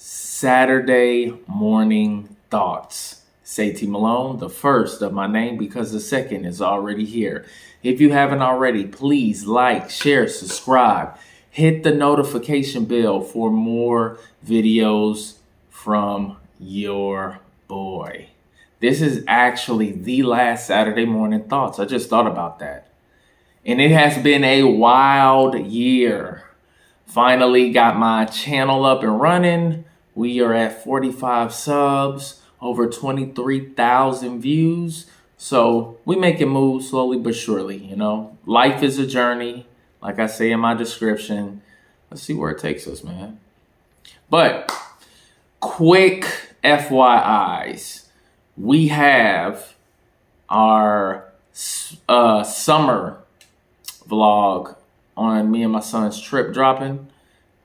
Saturday morning thoughts. Say T Malone, the first of my name because the second is already here. If you haven't already, please like, share, subscribe, hit the notification bell for more videos from your boy. This is actually the last Saturday morning thoughts. I just thought about that. And it has been a wild year. Finally got my channel up and running. We are at 45 subs, over 23,000 views. So we making moves slowly but surely, you know. Life is a journey, like I say in my description. Let's see where it takes us, man. But quick FYIs. We have our summer vlog on me and my son's trip dropping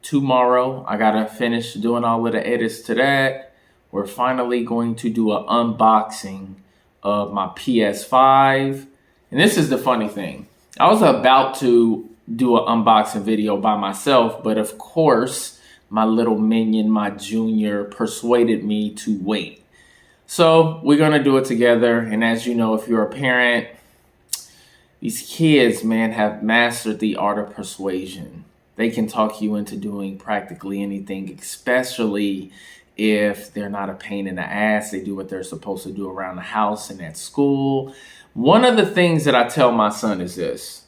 tomorrow. I gotta finish doing all of the edits to that. We're finally going to do an unboxing of my PS5. And this is the funny thing. I was about to do an unboxing video by myself, but of course, my little minion, my junior, persuaded me to wait. So we're gonna do it together. And as you know, if you're a parent, these kids, man, have mastered the art of persuasion. They can talk you into doing practically anything, especially if they're not a pain in the ass. They do what they're supposed to do around the house and at school. One of the things that I tell my son is this: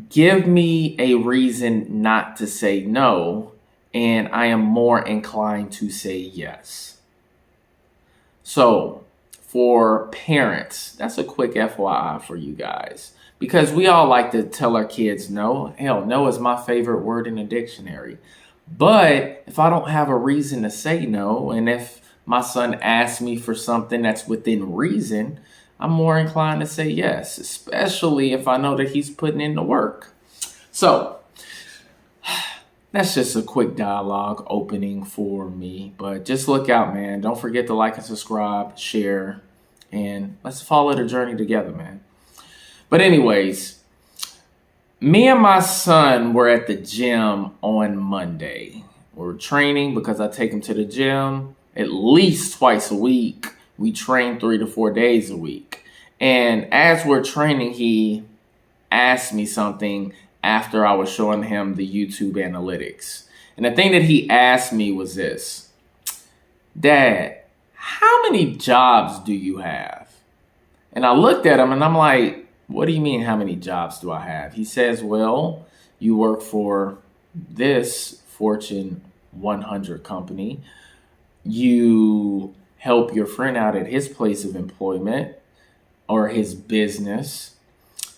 give me a reason not to say no, and I am more inclined to say yes. So, for parents, that's a quick FYI for you guys. Because we all like to tell our kids no. Hell, no is my favorite word in the dictionary. But if I don't have a reason to say no, and if my son asks me for something that's within reason, I'm more inclined to say yes, especially if I know that he's putting in the work. So, that's just a quick dialogue opening for me. But just look out, man. Don't forget to like and subscribe, share, and let's follow the journey together, man. But anyways, me and my son were at the gym on Monday. We're training because I take him to the gym at least twice a week. We train 3 to 4 days a week. And as we're training, he asked me something after I was showing him the YouTube analytics. And the thing that he asked me was this: Dad, how many jobs do you have? And I looked at him and I'm like, what do you mean, how many jobs do I have? He says, well, you work for this Fortune 100 company. You help your friend out at his place of employment or his business.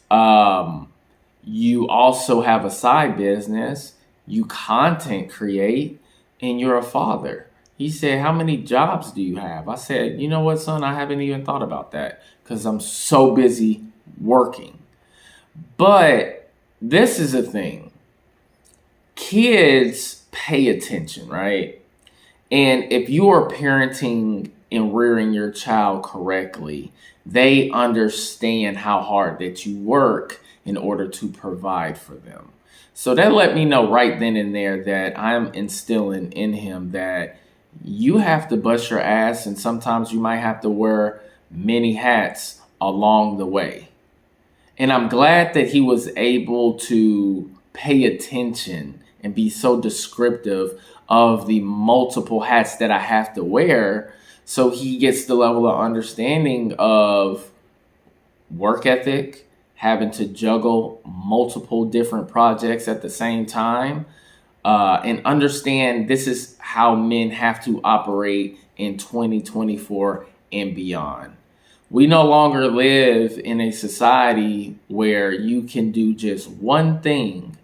You also have a side business. You content create, and you're a father. He said, how many jobs do you have? I said, you know what, son? I haven't even thought about that because I'm so busy working. But this is a thing. Kids pay attention, right? And if you are parenting and rearing your child correctly, they understand how hard that you work in order to provide for them. So that let me know right then and there that I'm instilling in him that you have to bust your ass, and sometimes you might have to wear many hats along the way. And I'm glad that he was able to pay attention and be so descriptive of the multiple hats that I have to wear, so he gets the level of understanding of work ethic, having to juggle multiple different projects at the same time, and understand this is how men have to operate in 2024 and beyond. We no longer live in a society where you can do just one thing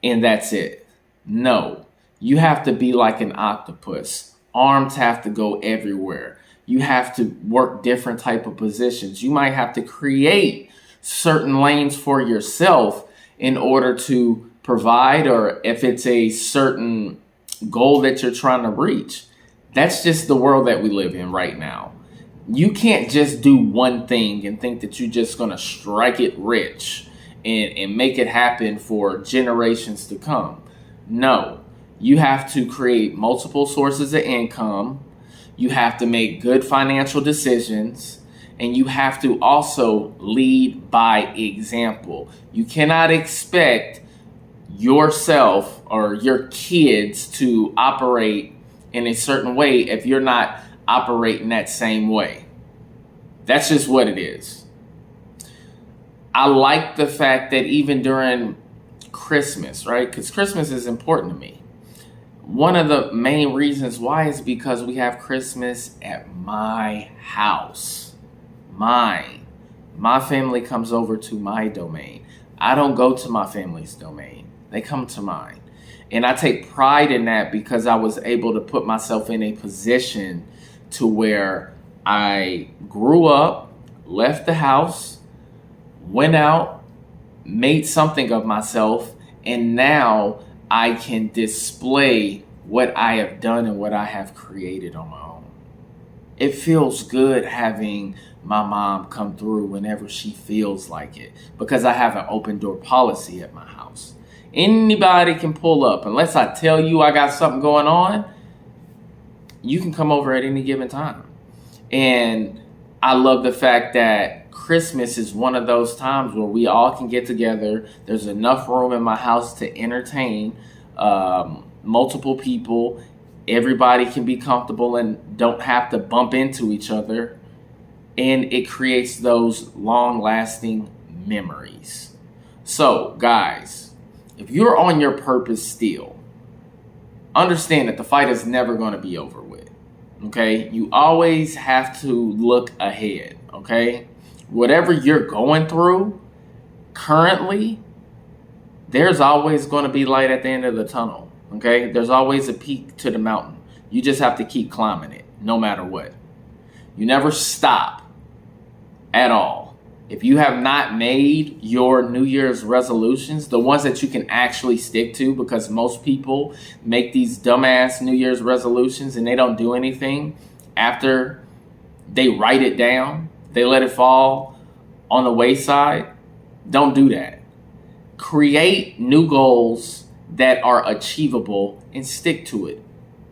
and that's it. No, you have to be like an octopus. Arms have to go everywhere. You have to work different type of positions. You might have to create certain lanes for yourself in order to provide, or if it's a certain goal that you're trying to reach. That's just the world that we live in right now. You can't just do one thing and think that you're just going to strike it rich and make it happen for generations to come. No, You have to create multiple sources of income. You have to make good financial decisions. And you have to also lead by example. You cannot expect yourself or your kids to operate in a certain way if you're not operating that same way. That's just what it is. I like the fact that even during Christmas, right? Because Christmas is important to me. One of the main reasons why is because we have Christmas at my house. Mine. My family comes over to my domain. I don't go to my family's domain. They come to mine. And I take pride in that because I was able to put myself in a position to where I grew up, left the house, went out, made something of myself, and now I can display what I have done and what I have created on my own. It feels good having my mom come through whenever she feels like it because I have an open door policy at my house. Anybody can pull up. Unless I tell you I got something going on, you can come over at any given time. And I love the fact that Christmas is one of those times where we all can get together. There's enough room in my house to entertain multiple people. Everybody can be comfortable and don't have to bump into each other. And it creates those long-lasting memories. So, guys, if you're on your purpose still, understand that the fight is never going to be over with. Okay? You always have to look ahead. Okay? Whatever you're going through currently, there's always going to be light at the end of the tunnel. Okay? There's always a peak to the mountain. You just have to keep climbing it, no matter what. You never stop at all. If you have not made your New Year's resolutions, the ones that you can actually stick to, because most people make these dumbass New Year's resolutions and they don't do anything after they write it down, they let it fall on the wayside. Don't do that. Create new goals that are achievable and stick to it.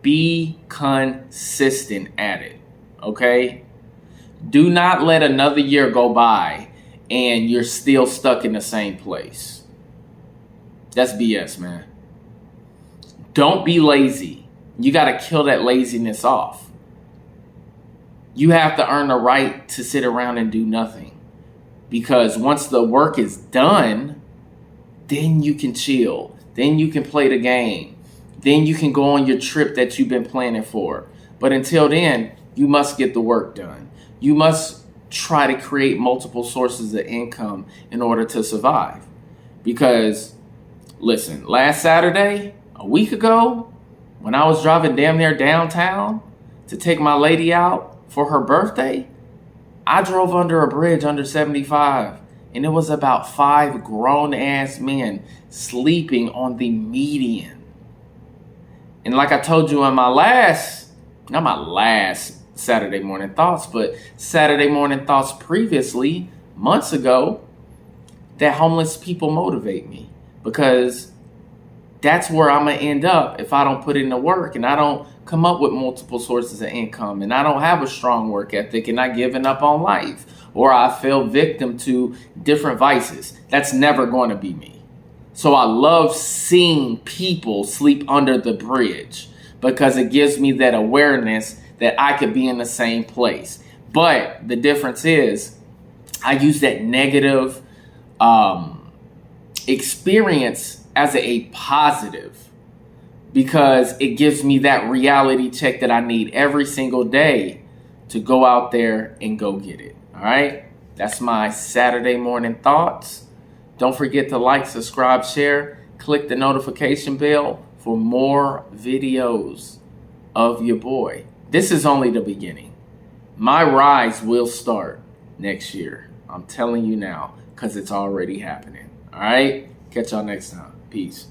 Be consistent at it. Okay? Do not let another year go by and you're still stuck in the same place. That's BS, man. Don't be lazy. You got to kill that laziness off. You have to earn the right to sit around and do nothing. Because once the work is done, then you can chill. Then you can play the game. Then you can go on your trip that you've been planning for. But until then, you must get the work done. You must try to create multiple sources of income in order to survive. Because, listen, last Saturday, a week ago, when I was driving damn near downtown to take my lady out for her birthday, I drove under a bridge under 75, and it was about 5 grown-ass men sleeping on the median. And like I told you in my not my last Saturday Morning Thoughts, but Saturday Morning Thoughts previously, months ago, that homeless people motivate me because that's where I'm going to end up if I don't put in the work and I don't come up with multiple sources of income and I don't have a strong work ethic and not giving up on life, or I fell victim to different vices. That's never going to be me. So I love seeing people sleep under the bridge because it gives me that awareness that I could be in the same place. But the difference is I use that negative experience as a positive because it gives me that reality check that I need every single day to go out there and go get it. All right? That's my Saturday Morning Thoughts. Don't forget to like, subscribe, share, click the notification bell for more videos of your boy. This is only the beginning. My rise will start next year. I'm telling you now, because it's already happening. All right? Catch y'all next time. Peace.